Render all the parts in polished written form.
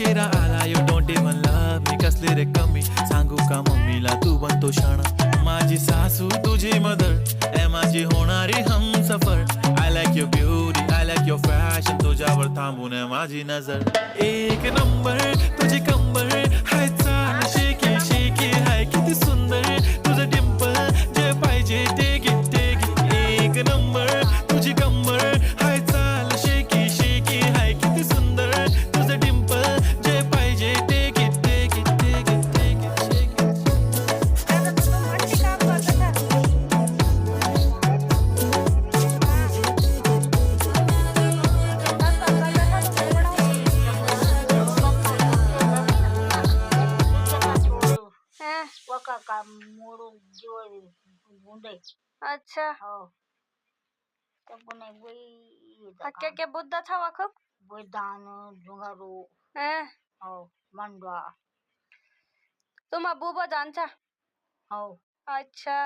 तेरा आला you don't even love me कसली रे कमी सांगू का मम्मीला तू बनतो शाणा माझी सासू तुझी मदर ए माझी होणारी Humsafar I like your beauty I like your fashion तुझ्यावर थांबून आहे माझी नजर एक नंबर तुझी कंबर हाय चाल शेकी शेकी हाय किती सुंदर तुझं डिंपल जे पाहिजे ते घे एक नंबर तुझी कंबर हाय चाल शेकी शेकी हाय किती सुंदर तुझं डिंपल जे पाहिजे ते घे का मोडून दिवस गुंडे अच्छा हो ते पुणे बुई क्या क्या बुद्धा था वाकब बुई दान जुगारू हो मंडवा तुम बुबा जानता हो अच्छा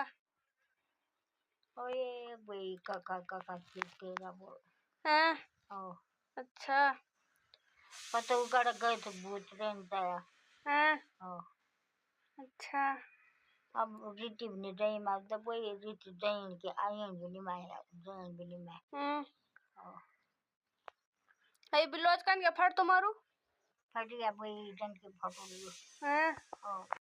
ओए बुई काका काका तेरा बोल हैं हो अच्छा पता उगड़ गए थे भूत रहता हैं हो अच्छा अब रीति भी नहीं मारता कोई रीति जैन के आयन भी नहीं माया जैन भी नहीं माया हो ये बिलोज कान क्या फट तुम्हारू फट गया कोई जन के फोटो लिए हैं हो